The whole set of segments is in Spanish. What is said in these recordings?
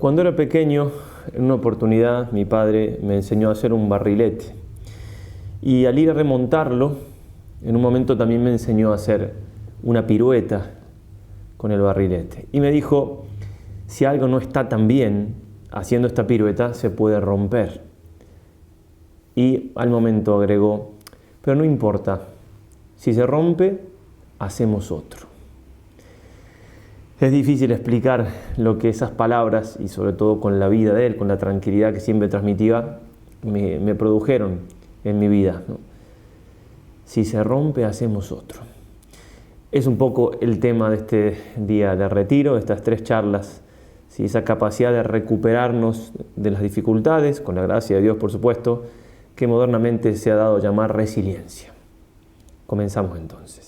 Cuando era pequeño, en una oportunidad, mi padre me enseñó a hacer un barrilete. Y al ir a remontarlo, en un momento también me enseñó a hacer una pirueta con el barrilete. Y me dijo, si algo no está tan bien, haciendo esta pirueta se puede romper. Y al momento agregó, pero no importa, si se rompe, hacemos otro. Es difícil explicar lo que esas palabras, y sobre todo con la vida de él, con la tranquilidad que siempre transmitía, me produjeron en mi vida, ¿no? Si se rompe, hacemos otro. Es un poco el tema de este día de retiro, de estas 3 charlas, ¿sí? Esa capacidad de recuperarnos de las dificultades, con la gracia de Dios, por supuesto, que modernamente se ha dado a llamar resiliencia. Comenzamos entonces.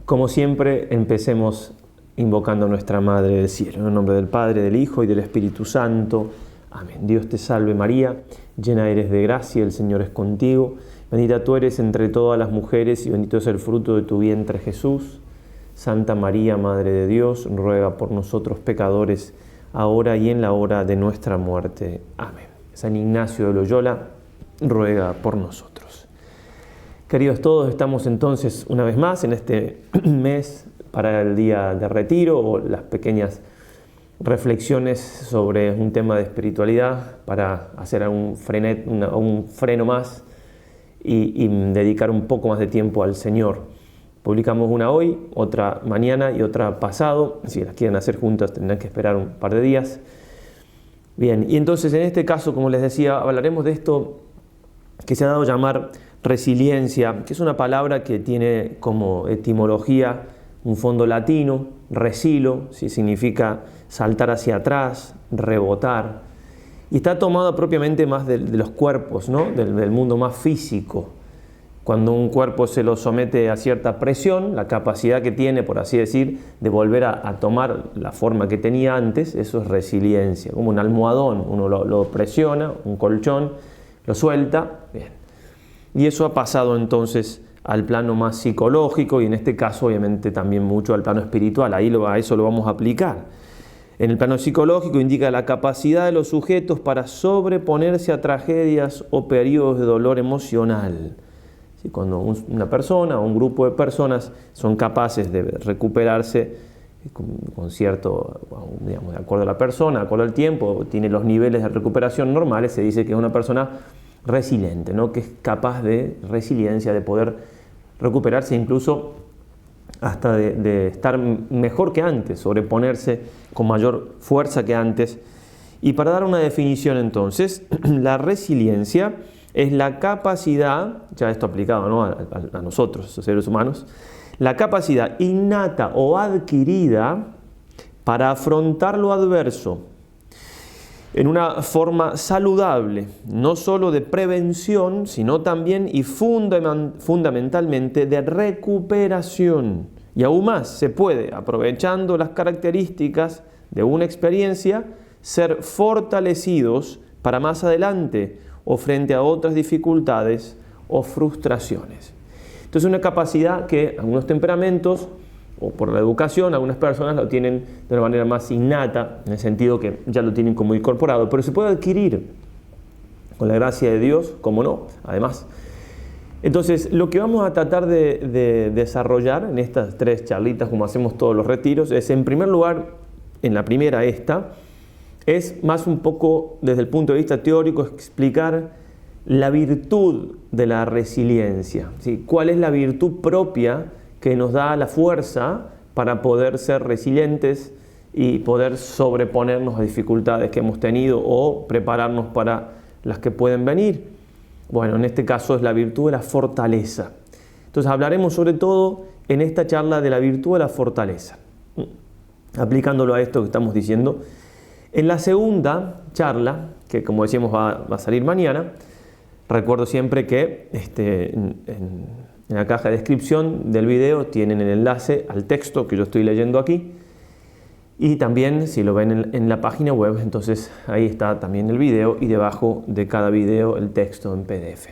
Como siempre, empecemos invocando a nuestra Madre del Cielo. En el nombre del Padre, del Hijo y del Espíritu Santo. Amén. Dios te salve María, llena eres de gracia, el Señor es contigo. Bendita tú eres entre todas las mujeres y bendito es el fruto de tu vientre Jesús. Santa María, Madre de Dios, ruega por nosotros pecadores, ahora y en la hora de nuestra muerte. Amén. San Ignacio de Loyola, ruega por nosotros. Queridos todos, estamos entonces una vez más en este mes para el día de retiro o las pequeñas reflexiones sobre un tema de espiritualidad para hacer un freno más y dedicar un poco más de tiempo al Señor. Publicamos una hoy, otra mañana y otra pasado. Si las quieren hacer juntas tendrán que esperar un par de días. Bien, y entonces en este caso, como les decía, hablaremos de esto que se ha dado a llamar resiliencia, que es una palabra que tiene como etimología un fondo latino, resilo, ¿sí? Significa saltar hacia atrás, rebotar, y está tomada propiamente más de los cuerpos, ¿no? del mundo más físico. Cuando un cuerpo se lo somete a cierta presión, la capacidad que tiene, por así decir, de volver a tomar la forma que tenía antes, eso es resiliencia, como un almohadón, uno lo presiona, un colchón, lo suelta, bien. Y eso ha pasado entonces al plano más psicológico y en este caso obviamente también mucho al plano espiritual. A eso lo vamos a aplicar. En el plano psicológico indica la capacidad de los sujetos para sobreponerse a tragedias o periodos de dolor emocional. ¿Sí? Cuando una persona o un grupo de personas son capaces de recuperarse con cierto, digamos, de acuerdo a la persona, de acuerdo al tiempo, tiene los niveles de recuperación normales, se dice que es una persona resiliente, ¿no? Que es capaz de resiliencia, de poder recuperarse incluso hasta de estar mejor que antes, sobreponerse con mayor fuerza que antes. Y para dar una definición entonces, la resiliencia es la capacidad, ya esto aplicado, ¿no? a nosotros, los seres humanos, la capacidad innata o adquirida para afrontar lo adverso en una forma saludable, no solo de prevención, sino también y fundamentalmente de recuperación. Y aún más, se puede, aprovechando las características de una experiencia, ser fortalecidos para más adelante o frente a otras dificultades o frustraciones. Entonces, una capacidad que algunos temperamentos o por la educación, algunas personas lo tienen de una manera más innata, en el sentido que ya lo tienen como incorporado, pero se puede adquirir con la gracia de Dios, como no, además. Entonces, lo que vamos a tratar de desarrollar en estas 3 charlitas, como hacemos todos los retiros, es, en primer lugar, en la primera es más un poco desde el punto de vista teórico explicar la virtud de la resiliencia, ¿sí? ¿Cuál es la virtud propia que nos da la fuerza para poder ser resilientes y poder sobreponernos a dificultades que hemos tenido o prepararnos para las que pueden venir? Bueno, en este caso es la virtud de la fortaleza. Entonces hablaremos sobre todo en esta charla de la virtud de la fortaleza, aplicándolo a esto que estamos diciendo. En la segunda charla, que como decíamos va a salir mañana, recuerdo siempre que en la caja de descripción del video tienen el enlace al texto que yo estoy leyendo aquí y también si lo ven en la página web, entonces ahí está también el video y debajo de cada video el texto en PDF.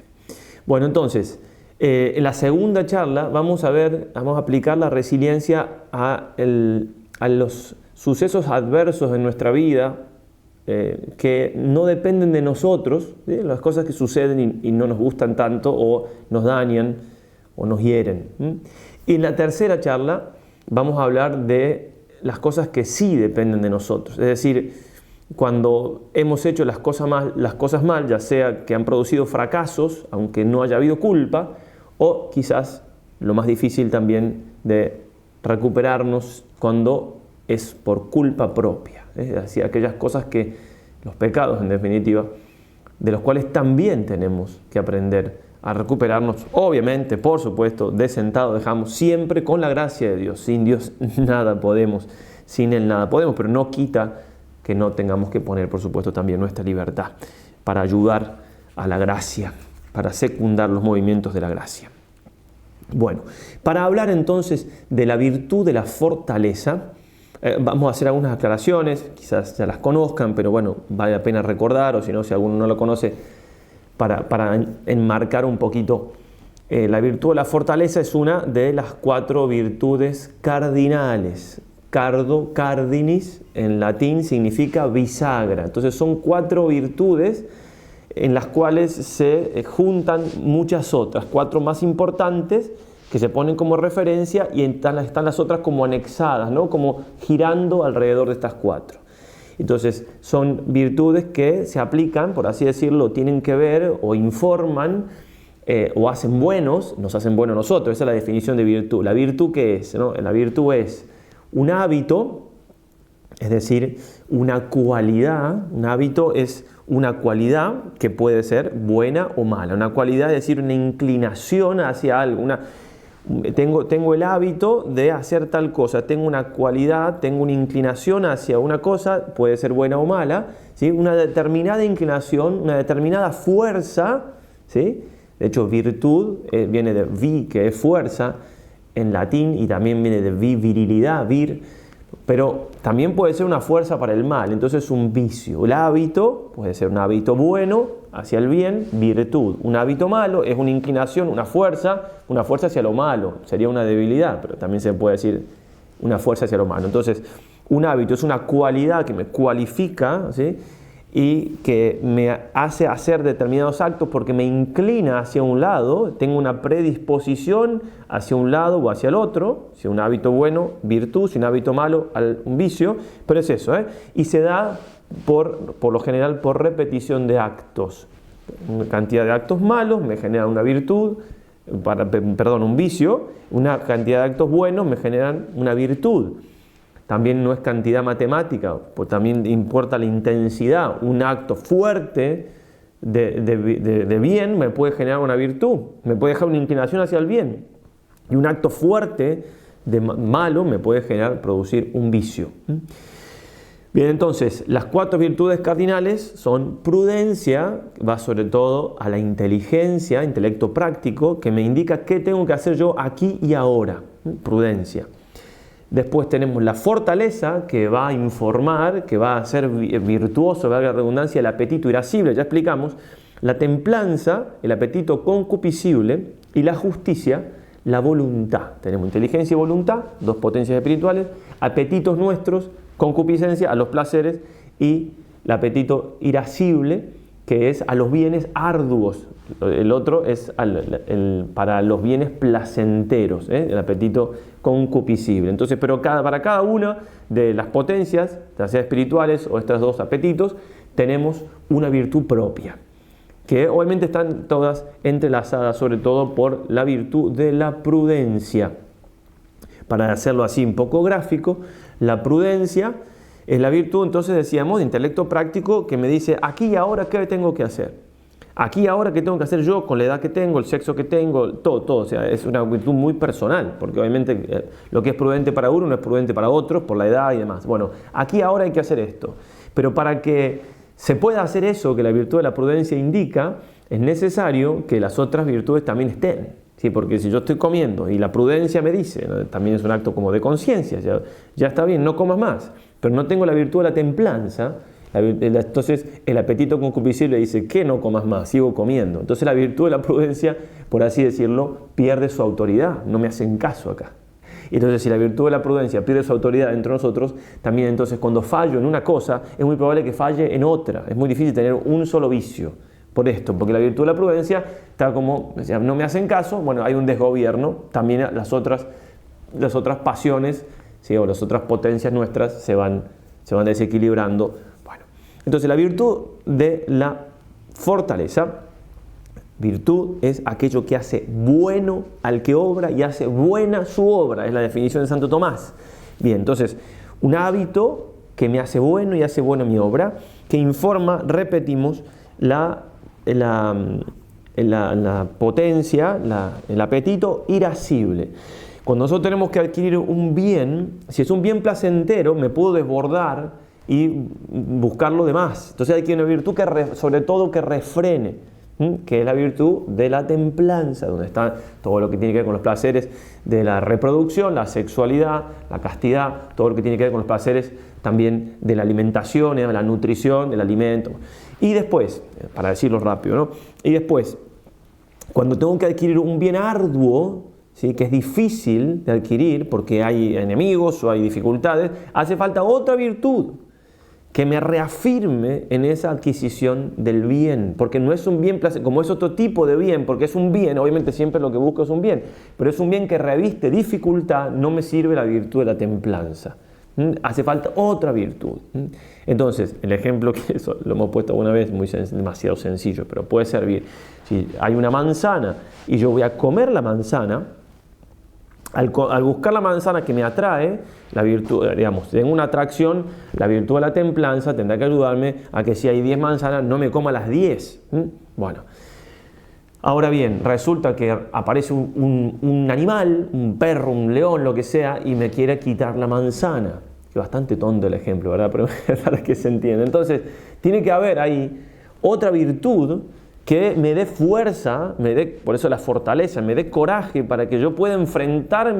Bueno, entonces, En la segunda charla vamos a aplicar la resiliencia a los sucesos adversos en nuestra vida que no dependen de nosotros, ¿sí? Las cosas que suceden y no nos gustan tanto o nos dañan o nos hieren. Y en la tercera charla vamos a hablar de las cosas que sí dependen de nosotros, es decir, cuando hemos hecho las cosas mal, ya sea que han producido fracasos, aunque no haya habido culpa, o quizás lo más difícil también de recuperarnos cuando es por culpa propia, es decir, aquellas cosas que, los pecados en definitiva, de los cuales también tenemos que aprender a recuperarnos, obviamente, por supuesto, de sentado dejamos, siempre con la gracia de Dios. Sin Dios nada podemos, sin Él nada podemos, pero no quita que no tengamos que poner, por supuesto, también nuestra libertad para ayudar a la gracia, para secundar los movimientos de la gracia. Bueno, para hablar entonces de la virtud de la fortaleza, vamos a hacer algunas aclaraciones, quizás ya las conozcan, pero bueno, vale la pena recordar, o si no, si alguno no lo conoce, para enmarcar un poquito. La virtud de la fortaleza es una de las 4 virtudes cardinales. Cardo, cardinis, en latín significa bisagra. Entonces son 4 virtudes en las cuales se juntan muchas otras, 4 más importantes que se ponen como referencia y están las otras como anexadas, ¿no? Como girando alrededor de estas 4. Entonces son virtudes que se aplican, por así decirlo, tienen que ver o informan o hacen buenos, nos hacen buenos nosotros. Esa es la definición de virtud. ¿La virtud qué es? ¿No? La virtud es un hábito, es decir, una cualidad. Un hábito es una cualidad que puede ser buena o mala. Una cualidad es decir, una inclinación hacia algo. Tengo el hábito de hacer tal cosa, tengo una cualidad, tengo una inclinación hacia una cosa, puede ser buena o mala, ¿sí? Una determinada inclinación, una determinada fuerza, ¿sí? De hecho, virtud viene de vi, que es fuerza, en latín, y también viene de virilidad, vir, pero también puede ser una fuerza para el mal, entonces un vicio. El hábito puede ser un hábito bueno, hacia el bien, virtud. Un hábito malo es una inclinación, una fuerza hacia lo malo, sería una debilidad, pero también se puede decir una fuerza hacia lo malo. Entonces, un hábito es una cualidad que me cualifica, ¿sí? Y que me hace hacer determinados actos porque me inclina hacia un lado, tengo una predisposición hacia un lado o hacia el otro, si un hábito bueno, virtud, si un hábito malo, un vicio, pero es eso, y se da por lo general por repetición de actos. Una cantidad de actos malos me genera una virtud, un vicio, una cantidad de actos buenos me generan una virtud. También no es cantidad matemática, pues también importa la intensidad. Un acto fuerte de bien me puede generar una virtud, me puede dejar una inclinación hacia el bien. Y un acto fuerte de malo me puede producir un vicio. Bien, entonces, las 4 virtudes cardinales son prudencia, va sobre todo a la inteligencia, intelecto práctico, que me indica qué tengo que hacer yo aquí y ahora. Prudencia. Después tenemos la fortaleza, que va a informar, que va a ser virtuoso, valga la redundancia, el apetito irascible, ya explicamos. La templanza, el apetito concupiscible. Y la justicia, la voluntad. Tenemos inteligencia y voluntad, 2 potencias espirituales, apetitos nuestros, concupiscencia a los placeres, y el apetito irascible, que es a los bienes arduos. El otro es para los bienes placenteros, el apetito concupiscible. Entonces, pero para cada una de las potencias, ya sea espirituales o estos 2 apetitos, tenemos una virtud propia, que obviamente están todas entrelazadas, sobre todo por la virtud de la prudencia. Para hacerlo así un poco gráfico, la prudencia es la virtud, entonces decíamos, de intelecto práctico, que me dice aquí y ahora qué tengo que hacer. Aquí y ahora qué tengo que hacer yo con la edad que tengo, el sexo que tengo, todo. O sea, es una virtud muy personal, porque obviamente lo que es prudente para uno no es prudente para otros, por la edad y demás. Bueno, aquí y ahora hay que hacer esto. Pero para que se pueda hacer eso que la virtud de la prudencia indica, es necesario que las otras virtudes también estén. ¿Sí? Porque si yo estoy comiendo y la prudencia me dice, ¿no? También es un acto como de conciencia, ya está bien, no comas más, pero no tengo la virtud de la templanza, Entonces el apetito concupiscible dice, ¿qué no comas más? Sigo comiendo. Entonces la virtud de la prudencia, por así decirlo, pierde su autoridad. No me hacen caso acá. Entonces, si la virtud de la prudencia pierde su autoridad entre nosotros, también entonces cuando fallo en una cosa, es muy probable que falle en otra. Es muy difícil tener un solo vicio. Por esto, porque la virtud de la prudencia está como, o sea, no me hacen caso, bueno, hay un desgobierno, también las otras pasiones, ¿sí? O las otras potencias nuestras se van desequilibrando. Bueno, entonces la virtud de la fortaleza, virtud es aquello que hace bueno al que obra y hace buena su obra, es la definición de Santo Tomás. Bien, entonces, un hábito que me hace bueno y hace buena mi obra, que informa, repetimos, la potencia, el apetito irascible. Cuando nosotros tenemos que adquirir un bien, si es un bien placentero, me puedo desbordar y buscar lo demás. Entonces hay que una virtud que sobre todo que refrene, que es la virtud de la templanza, donde está todo lo que tiene que ver con los placeres de la reproducción, la sexualidad, la castidad, todo lo que tiene que ver con los placeres también de la alimentación, de la nutrición, del alimento. Y después, para decirlo rápido, ¿no? Y después, cuando tengo que adquirir un bien arduo, ¿sí? Que es difícil de adquirir porque hay enemigos o hay dificultades, hace falta otra virtud que me reafirme en esa adquisición del bien, porque no es un bien, como es otro tipo de bien, porque es un bien, obviamente siempre lo que busco es un bien, pero es un bien que reviste dificultad, no me sirve la virtud de la templanza. Hace falta otra virtud. Entonces, el ejemplo que eso lo hemos puesto alguna vez, demasiado sencillo, pero puede servir. Si hay una manzana y yo voy a comer la manzana, al buscar la manzana que me atrae, la virtud, digamos, tengo una atracción, la virtud de la templanza tendrá que ayudarme a que si hay 10 manzanas no me coma las 10. Bueno, ahora bien, resulta que aparece un animal, un perro, un león, lo que sea, y me quiere quitar la manzana. Que bastante tonto el ejemplo, ¿verdad? Pero para que se entienda. Entonces, tiene que haber ahí otra virtud que me dé fuerza, por eso la fortaleza, me dé coraje para que yo pueda enfrentar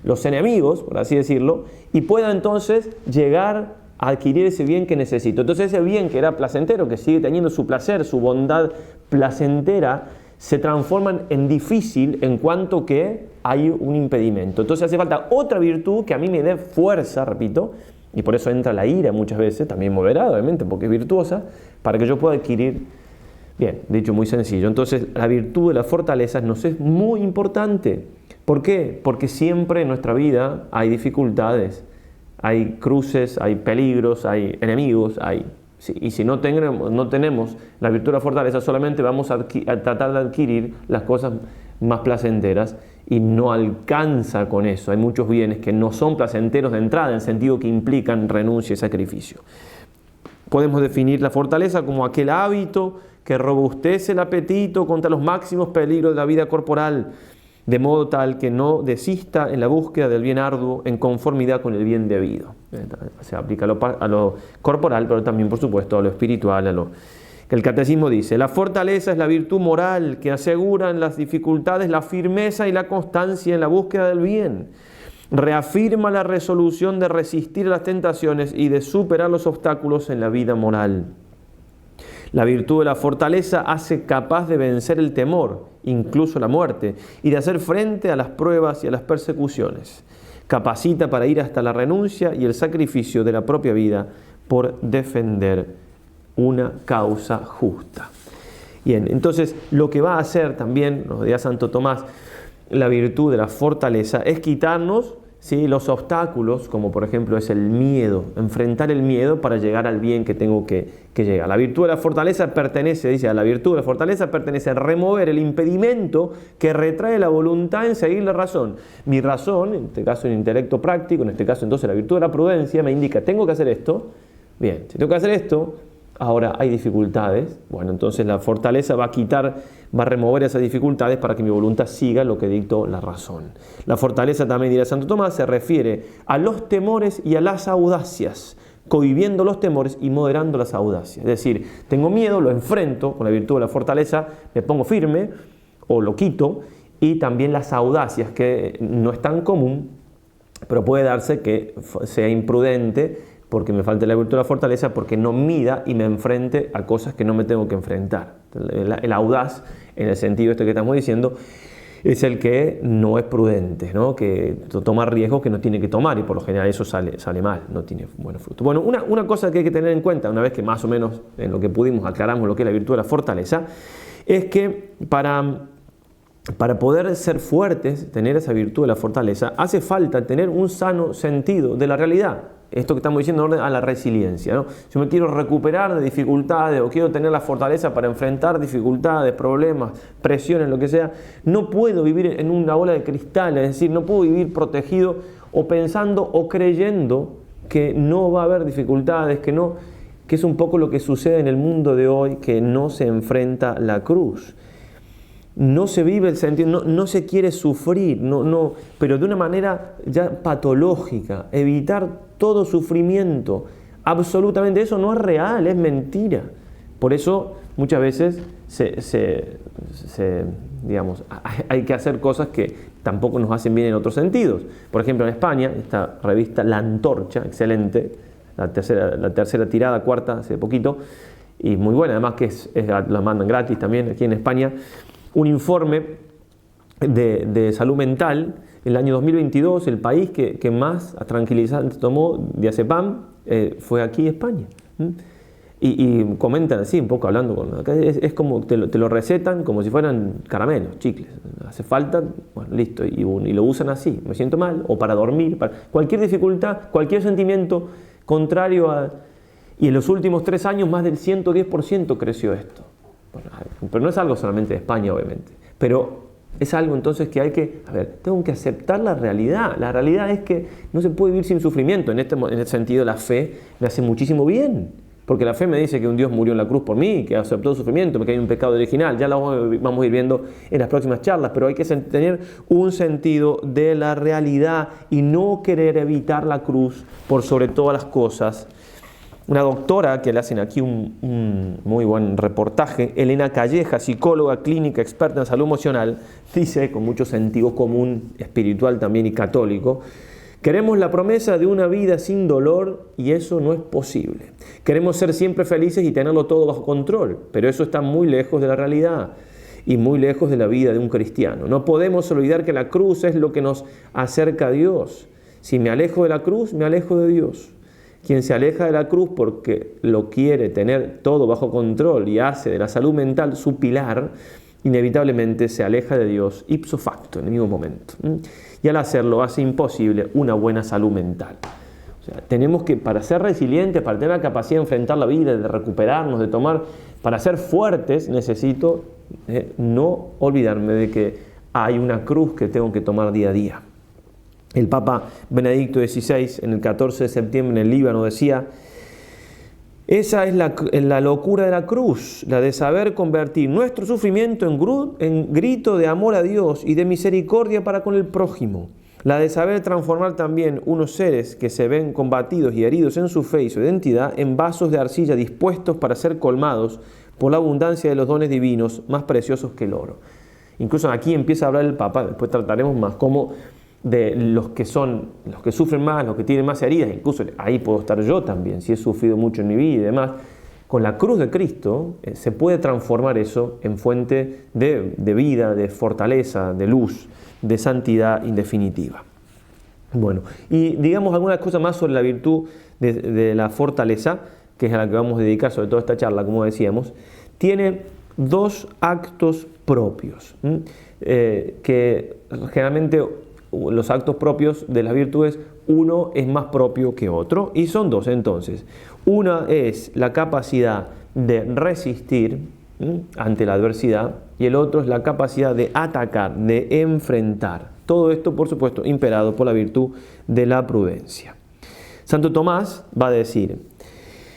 los enemigos, por así decirlo, y pueda entonces llegar a adquirir ese bien que necesito. Entonces ese bien que era placentero, que sigue teniendo su placer, su bondad placentera, se transforma en difícil en cuanto que hay un impedimento. Entonces hace falta otra virtud que a mí me dé fuerza, repito, y por eso entra la ira muchas veces, también moderada obviamente, porque es virtuosa, para que yo pueda adquirir. Bien, dicho muy sencillo. Entonces, la virtud de la fortaleza nos es muy importante. ¿Por qué? Porque siempre en nuestra vida hay dificultades, hay cruces, hay peligros, hay enemigos, y si no tenemos la virtud de la fortaleza, solamente vamos a tratar de adquirir las cosas más placenteras y no alcanza con eso. Hay muchos bienes que no son placenteros de entrada, en el sentido que implican renuncia y sacrificio. Podemos definir la fortaleza como aquel hábito que robustece el apetito contra los máximos peligros de la vida corporal, de modo tal que no desista en la búsqueda del bien arduo en conformidad con el bien debido. Se aplica a lo corporal, pero también, por supuesto, a lo espiritual, que el catecismo dice: la fortaleza es la virtud moral que asegura en las dificultades la firmeza y la constancia en la búsqueda del bien. Reafirma la resolución de resistir a las tentaciones y de superar los obstáculos en la vida moral. La virtud de la fortaleza hace capaz de vencer el temor, incluso la muerte, y de hacer frente a las pruebas y a las persecuciones. Capacita para ir hasta la renuncia y el sacrificio de la propia vida por defender una causa justa. Bien, entonces lo que va a hacer también, nos decía Santo Tomás, la virtud de la fortaleza es quitarnos, ¿sí?, los obstáculos, como por ejemplo es el miedo, enfrentar el miedo para llegar al bien que tengo que llegar. La virtud de la fortaleza pertenece, a la virtud de la fortaleza pertenece a remover el impedimento que retrae la voluntad en seguir la razón. Mi razón, en este caso el intelecto práctico, en este caso entonces la virtud de la prudencia me indica, tengo que hacer esto, bien, si tengo que hacer esto, ahora hay dificultades, bueno, entonces la fortaleza va a remover esas dificultades para que mi voluntad siga lo que dictó la razón. La fortaleza, también dirá Santo Tomás, se refiere a los temores y a las audacias, cohibiendo los temores y moderando las audacias. Es decir, tengo miedo, lo enfrento con la virtud de la fortaleza, me pongo firme o lo quito, y también las audacias, que no es tan común, pero puede darse que sea imprudente porque me falta la virtud de la fortaleza, porque no mida y me enfrente a cosas que no me tengo que enfrentar. El audaz, en el sentido este que estamos diciendo, es el que no es prudente, ¿no? Que toma riesgos que no tiene que tomar, y por lo general eso sale mal, no tiene buenos frutos. Bueno, una cosa que hay que tener en cuenta, una vez que más o menos en lo que pudimos aclaramos lo que es la virtud de la fortaleza, es que para poder ser fuertes, tener esa virtud de la fortaleza, hace falta tener un sano sentido de la realidad. Esto que estamos diciendo en orden a la resiliencia, ¿no? Si me quiero recuperar de dificultades o quiero tener la fortaleza para enfrentar dificultades, problemas, presiones, lo que sea, no puedo vivir en una bola de cristal, es decir, no puedo vivir protegido o pensando o creyendo que no va a haber dificultades, que es un poco lo que sucede en el mundo de hoy, que no se enfrenta la cruz. No se vive el sentido, no se quiere sufrir, pero de una manera ya patológica, evitar todo sufrimiento. Absolutamente, eso no es real, es mentira. Por eso muchas veces digamos, hay que hacer cosas que tampoco nos hacen bien en otros sentidos. Por ejemplo, en España, esta revista La Antorcha, excelente, la tercera tirada, cuarta, hace poquito, y muy buena, además que la mandan gratis también aquí en España, un informe de salud mental. En el año 2022, el país que más tranquilizante tomó diazepam fue aquí, España. Y comentan así, un poco hablando es como te lo recetan como si fueran caramelos, chicles. Hace falta, bueno, listo, y lo usan así. Me siento mal, o para dormir, para cualquier dificultad, cualquier sentimiento contrario a... Y en los últimos 3 años más del 110% creció esto. Bueno, pero no es algo solamente de España, obviamente, pero es algo entonces que tengo que aceptar la realidad. La realidad es que no se puede vivir sin sufrimiento. En este sentido, la fe me hace muchísimo bien, porque la fe me dice que un Dios murió en la cruz por mí, que aceptó el sufrimiento, que hay un pecado original. Ya lo vamos a ir viendo en las próximas charlas, pero hay que tener un sentido de la realidad y no querer evitar la cruz por sobre todas las cosas. Una doctora que le hacen aquí un muy buen reportaje, Elena Calleja, psicóloga clínica experta en salud emocional, dice, con mucho sentido común, espiritual también y católico: queremos la promesa de una vida sin dolor y eso no es posible. Queremos ser siempre felices y tenerlo todo bajo control, pero eso está muy lejos de la realidad y muy lejos de la vida de un cristiano. No podemos olvidar que la cruz es lo que nos acerca a Dios. Si me alejo de la cruz, me alejo de Dios. Quien se aleja de la cruz porque lo quiere tener todo bajo control y hace de la salud mental su pilar, inevitablemente se aleja de Dios ipso facto en el mismo momento. Y al hacerlo hace imposible una buena salud mental. O sea, tenemos que, para ser resilientes, para tener la capacidad de enfrentar la vida, de recuperarnos, para ser fuertes, necesito no olvidarme de que hay una cruz que tengo que tomar día a día. El Papa Benedicto XVI, en el 14 de septiembre en el Líbano, decía: esa es la locura de la cruz, la de saber convertir nuestro sufrimiento en grito de amor a Dios y de misericordia para con el prójimo, la de saber transformar también unos seres que se ven combatidos y heridos en su fe y su identidad en vasos de arcilla dispuestos para ser colmados por la abundancia de los dones divinos más preciosos que el oro. Incluso aquí empieza a hablar el Papa, después trataremos más, como de los que sufren más, los que tienen más heridas. Incluso ahí puedo estar yo también, si he sufrido mucho en mi vida y demás. Con la cruz de Cristo se puede transformar eso en fuente de vida, de fortaleza, de luz, de santidad en definitiva. Bueno, y digamos algunas cosas más sobre la virtud de la fortaleza, que es a la que vamos a dedicar sobre todo esta charla, como decíamos. Tiene 2 actos propios, que generalmente los actos propios de las virtudes, uno es más propio que otro, y son 2 entonces. Una es la capacidad de resistir ante la adversidad, y el otro es la capacidad de atacar, de enfrentar. Todo esto, por supuesto, imperado por la virtud de la prudencia. Santo Tomás va a decir: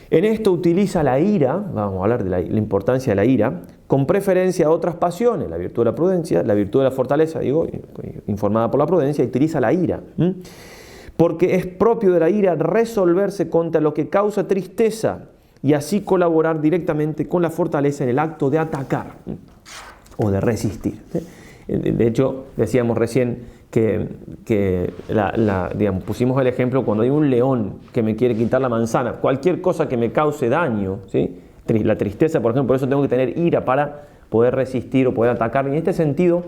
en esto utiliza la ira, vamos a hablar de la importancia de la ira, con preferencia a otras pasiones, la virtud de la prudencia, la virtud de la fortaleza, informada por la prudencia, utiliza la ira. Porque es propio de la ira resolverse contra lo que causa tristeza y así colaborar directamente con la fortaleza en el acto de atacar o de resistir. De hecho, decíamos recién digamos, pusimos el ejemplo cuando hay un león que me quiere quitar la manzana, cualquier cosa que me cause daño, ¿sí? La tristeza, por ejemplo, por eso tengo que tener ira para poder resistir o poder atacar. Y en este sentido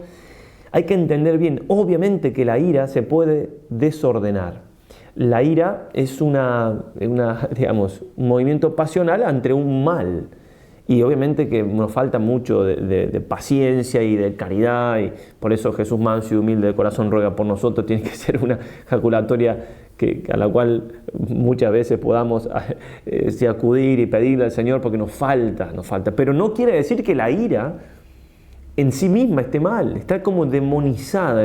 hay que entender bien, obviamente que la ira se puede desordenar. La ira es digamos, un movimiento pasional ante un mal. Y obviamente que nos falta mucho de paciencia y de caridad, y por eso Jesús manso y humilde de corazón ruega por nosotros. Tiene que ser una ejaculatoria a la cual muchas veces podamos acudir y pedirle al Señor, porque nos falta. Pero no quiere decir que la ira en sí misma esté mal. Está como demonizada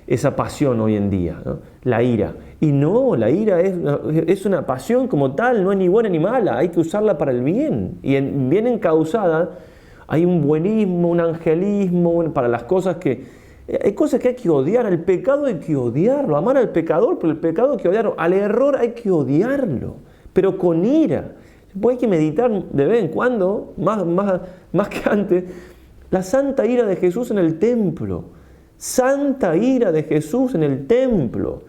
esa pasión hoy en día, ¿no? La ira. Y no, la ira es una pasión como tal, no es ni buena ni mala, hay que usarla para el bien. Y bien encausada hay un buenismo, un angelismo para las cosas que... Hay cosas que hay que odiar, al pecado hay que odiarlo, amar al pecador, pero el pecado hay que odiarlo, al error hay que odiarlo, pero con ira. Después hay que meditar de vez en cuando, más que antes, la santa ira de Jesús en el templo. Santa ira de Jesús en el templo.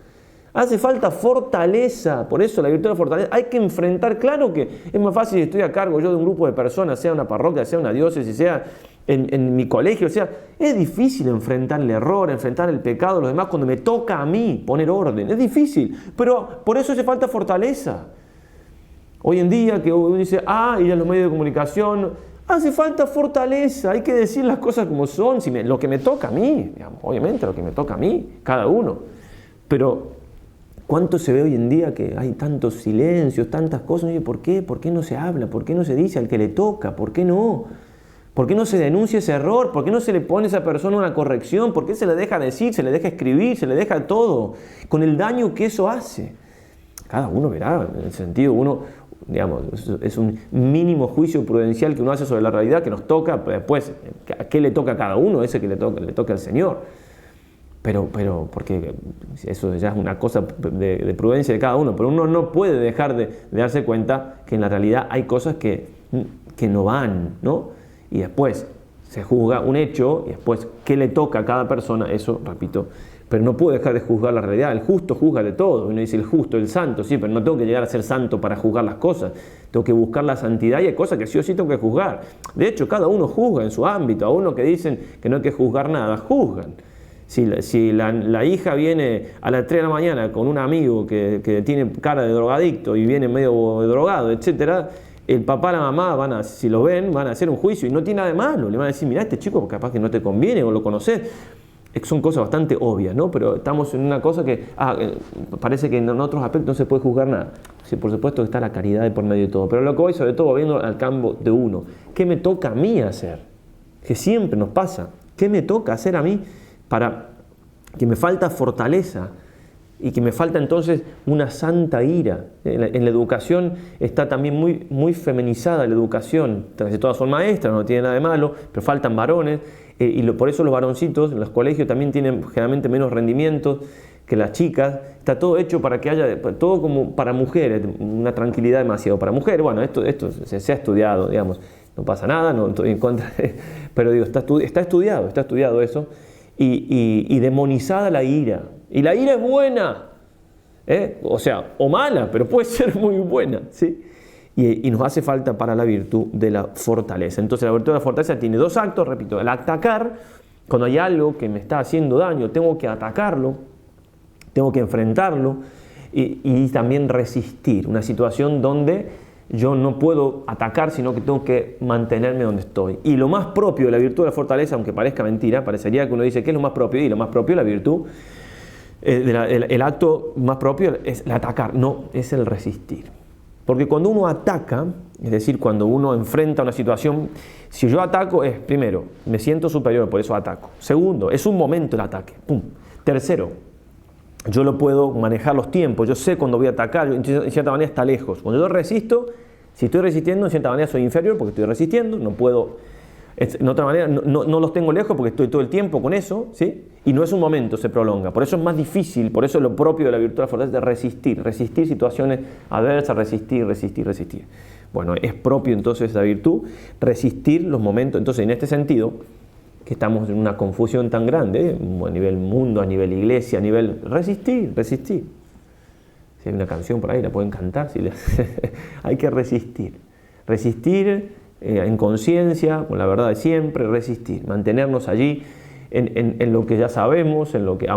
Hace falta fortaleza, por eso la virtud de la fortaleza. Hay que enfrentar, claro que es más fácil si estoy a cargo yo de un grupo de personas, sea una parroquia, sea una diócesis, sea en mi colegio, sea, es difícil enfrentar el error, enfrentar el pecado, los demás, cuando me toca a mí poner orden. Es difícil, pero por eso hace falta fortaleza. Hoy en día que uno dice, ir a los medios de comunicación, hace falta fortaleza, hay que decir las cosas como son, lo que me toca a mí, digamos, obviamente lo que me toca a mí, cada uno. Pero, ¿cuánto se ve hoy en día que hay tantos silencios, tantas cosas? Oye, ¿por qué? ¿Por qué no se habla? ¿Por qué no se dice al que le toca? ¿Por qué no? ¿Por qué no se denuncia ese error? ¿Por qué no se le pone a esa persona una corrección? ¿Por qué se le deja decir, se le deja escribir, se le deja todo? Con el daño que eso hace. Cada uno verá, en el sentido, digamos, es un mínimo juicio prudencial que uno hace sobre la realidad que nos toca, pero después, ¿a qué le toca a cada uno? Ese que le toca al Señor. Pero porque eso ya es una cosa de prudencia de cada uno, pero uno no puede dejar de darse cuenta que en la realidad hay cosas que no van, ¿no? Y después se juzga un hecho, y después qué le toca a cada persona, eso, repito, pero no puedo dejar de juzgar la realidad. El justo juzga de todo. Uno dice el justo, el santo, sí, pero no tengo que llegar a ser santo para juzgar las cosas. Tengo que buscar la santidad y hay cosas que sí o sí tengo que juzgar. De hecho, cada uno juzga en su ámbito. A uno que dicen que no hay que juzgar nada, juzgan. Si la hija viene a las 3 de la mañana con un amigo que tiene cara de drogadicto y viene medio drogado, etcétera, el papá y la mamá si lo ven, van a hacer un juicio y no tiene nada de malo. Le van a decir, mirá, este chico capaz que no te conviene o lo conocés. Son cosas bastante obvias, ¿no? Pero estamos en una cosa que parece que en otros aspectos no se puede juzgar nada. Sí, por supuesto que está la caridad de por medio de todo. Pero lo que voy, sobre todo, viendo al campo de uno, ¿qué me toca a mí hacer? Que siempre nos pasa. ¿Qué me toca hacer a mí para que me falta fortaleza y que me falta entonces una santa ira? En la educación está también muy feminizada la educación. Casi todas son maestras, no tiene nada de malo, pero faltan varones. Por eso los varoncitos en los colegios también tienen generalmente menos rendimientos que las chicas. Está todo hecho para que haya, todo como para mujeres, una tranquilidad demasiado para mujeres. Bueno, esto se ha estudiado, digamos, no pasa nada, no estoy en contra, pero digo, está estudiado eso, y demonizada la ira. Y la ira es buena, o sea, o mala, pero puede ser muy buena, ¿sí? Y nos hace falta para la virtud de la fortaleza. Entonces la virtud de la fortaleza tiene dos actos, repito, el atacar, cuando hay algo que me está haciendo daño, tengo que atacarlo, tengo que enfrentarlo, y también resistir, una situación donde yo no puedo atacar, sino que tengo que mantenerme donde estoy. Y lo más propio de la virtud de la fortaleza, aunque parezca mentira, parecería que uno dice, ¿qué es lo más propio? Y lo más propio de la virtud, el acto más propio es el atacar, no, es el resistir. Porque cuando uno ataca, es decir, cuando uno enfrenta una situación, si yo ataco es, primero, me siento superior, por eso ataco. Segundo, es un momento el ataque. ¡Pum! Tercero, yo lo puedo manejar los tiempos, yo sé cuándo voy a atacar, en cierta manera está lejos. Cuando yo resisto, si estoy resistiendo, en cierta manera soy inferior porque estoy resistiendo, no puedo... De otra manera, no los tengo lejos porque estoy todo el tiempo con eso, ¿sí? Y no es un momento, se prolonga. Por eso es más difícil, por eso lo propio de la virtud de la fortaleza es de resistir situaciones adversas, resistir. Bueno, es propio entonces la virtud resistir los momentos. Entonces, en este sentido, que estamos en una confusión tan grande, a nivel mundo, a nivel iglesia, a nivel resistir. Si hay una canción por ahí, la pueden cantar. Hay que resistir en conciencia, con la verdad de siempre, resistir, mantenernos allí en lo que ya sabemos, en lo que,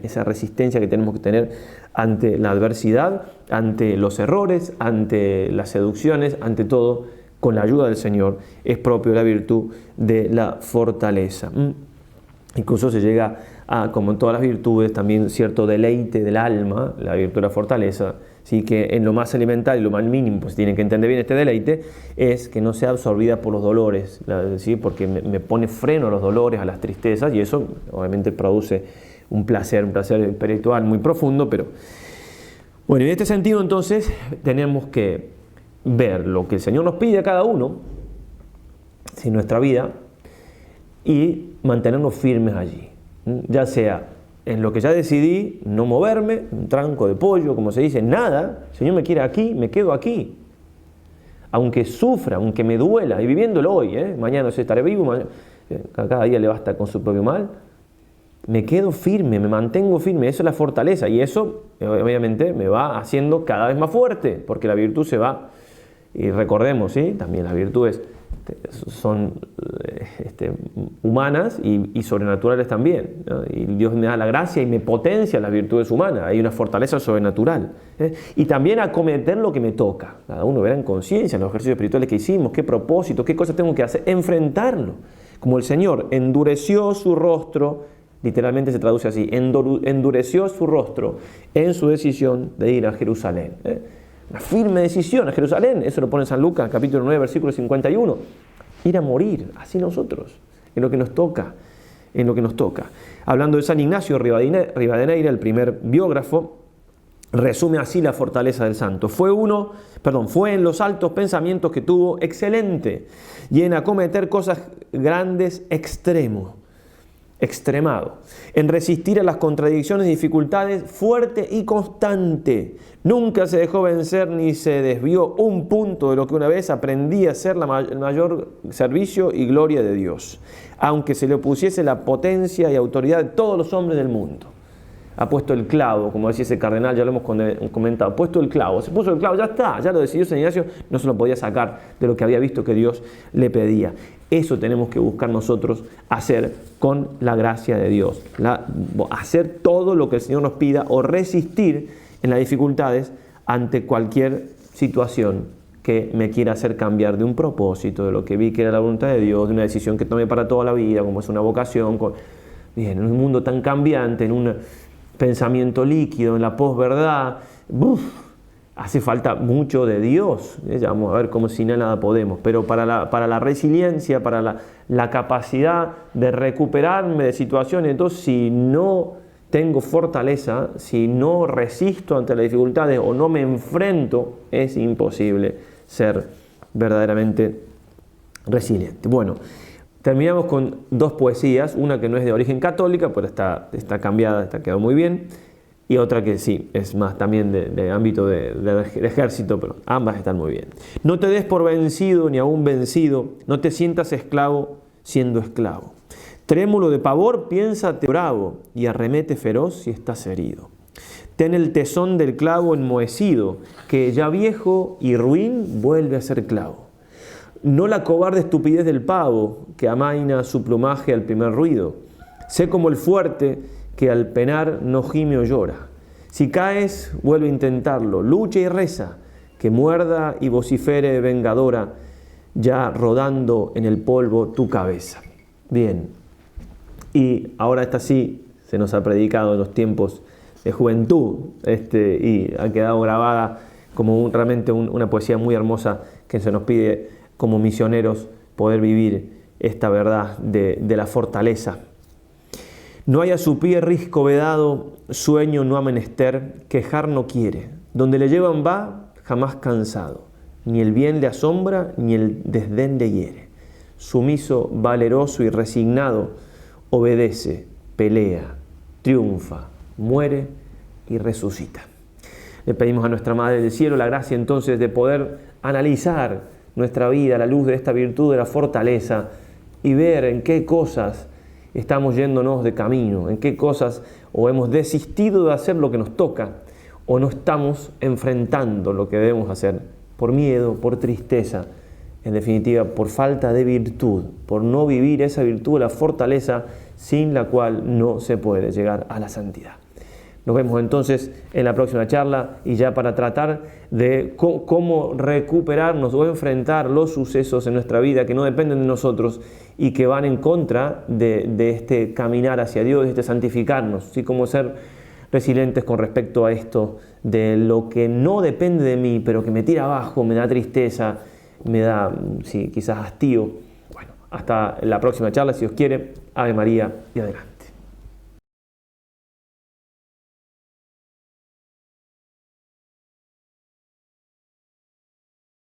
esa resistencia que tenemos que tener ante la adversidad, ante los errores, ante las seducciones, ante todo, con la ayuda del Señor, es propio de la virtud de la fortaleza. Incluso se llega a, como en todas las virtudes, también cierto deleite del alma, la virtud de la fortaleza, ¿sí? Que en lo más elemental y lo más mínimo, pues tienen que entender bien este deleite, es que no sea absorbida por los dolores, ¿sí? Porque me pone freno a los dolores, a las tristezas, y eso obviamente produce un placer espiritual muy profundo. Pero bueno, en este sentido entonces tenemos que ver lo que el Señor nos pide a cada uno en nuestra vida y mantenernos firmes allí, ya sea en lo que ya decidí, no moverme, un tranco de pollo, como se dice, nada. El Señor me quiere aquí, me quedo aquí, aunque sufra, aunque me duela, y viviéndolo hoy, mañana no sé, estaré vivo, cada día le basta con su propio mal. Me quedo firme, me mantengo firme, eso es la fortaleza, y eso obviamente me va haciendo cada vez más fuerte, porque la virtud se va. Y recordemos, ¿sí? También las virtudes son humanas y sobrenaturales también, ¿no? Y Dios me da la gracia y me potencia las virtudes humanas. Hay una fortaleza sobrenatural, y también acometer lo que me toca. Cada uno verá en conciencia en los ejercicios espirituales que hicimos, qué propósito, qué cosas tengo que hacer, enfrentarlo. Como el Señor endureció su rostro, literalmente se traduce así, endureció su rostro en su decisión de ir a Jerusalén. Una firme decisión a Jerusalén, eso lo pone en San Lucas, capítulo 9, versículo 51. Ir a morir, así nosotros, en lo que nos toca, Hablando de San Ignacio Rivadeneira, el primer biógrafo, resume así la fortaleza del santo. Fue en los altos pensamientos que tuvo excelente, y en acometer cosas grandes extremado, en resistir a las contradicciones y dificultades fuerte y constante. Nunca se dejó vencer ni se desvió un punto de lo que una vez aprendía a ser el mayor servicio y gloria de Dios, aunque se le opusiese la potencia y autoridad de todos los hombres del mundo. Ha puesto el clavo, como decía ese cardenal, ya lo hemos comentado, ha puesto el clavo, se puso el clavo, ya está, ya lo decidió San Ignacio, no se lo podía sacar de lo que había visto que Dios le pedía. Eso tenemos que buscar nosotros hacer con la gracia de Dios, hacer todo lo que el Señor nos pida o resistir en las dificultades ante cualquier situación que me quiera hacer cambiar de un propósito, de lo que vi que era la voluntad de Dios, de una decisión que tomé para toda la vida, como es una vocación, en un mundo tan cambiante, en un pensamiento líquido, en la posverdad. Hace falta mucho de Dios. Ya vamos a ver cómo sin él nada podemos. Pero para la resiliencia, para la capacidad de recuperarme de situaciones, entonces si no tengo fortaleza, si no resisto ante las dificultades o no me enfrento, es imposible ser verdaderamente resiliente. Bueno, terminamos con dos poesías, una que no es de origen católica, pero está cambiada, está quedado muy bien, y otra que sí, es más también de ámbito del ejército, pero ambas están muy bien. No te des por vencido ni aún vencido, no te sientas esclavo siendo esclavo. Trémulo de pavor, piénsate bravo, y arremete feroz si estás herido. Ten el tesón del clavo enmohecido, que ya viejo y ruin vuelve a ser clavo. No la cobarde estupidez del pavo, que amaina su plumaje al primer ruido. Sé como el fuerte, que al penar no gime o llora. Si caes, vuelve a intentarlo, lucha y reza, que muerda y vocifere vengadora, ya rodando en el polvo tu cabeza. Bien, y ahora esta sí se nos ha predicado en los tiempos de juventud, y ha quedado grabada como realmente una poesía muy hermosa que se nos pide como misioneros poder vivir esta verdad de la fortaleza. No hay a su pie risco vedado, sueño no ha menester, quejar no quiere. Donde le llevan va, jamás cansado. Ni el bien le asombra, ni el desdén le hiere. Sumiso, valeroso y resignado, obedece, pelea, triunfa, muere y resucita. Le pedimos a nuestra Madre del Cielo la gracia entonces de poder analizar nuestra vida a la luz de esta virtud de la fortaleza y ver en qué cosas estamos yéndonos de camino, en qué cosas o hemos desistido de hacer lo que nos toca o no estamos enfrentando lo que debemos hacer por miedo, por tristeza, en definitiva por falta de virtud, por no vivir esa virtud, la fortaleza sin la cual no se puede llegar a la santidad. Nos vemos entonces en la próxima charla y ya para tratar de cómo recuperarnos o enfrentar los sucesos en nuestra vida que no dependen de nosotros y que van en contra de este caminar hacia Dios, de este santificarnos, ¿sí? Cómo ser resilientes con respecto a esto de lo que no depende de mí, pero que me tira abajo, me da tristeza, me da, sí, quizás hastío. Bueno, hasta la próxima charla, si Dios quiere. Ave María y adelante.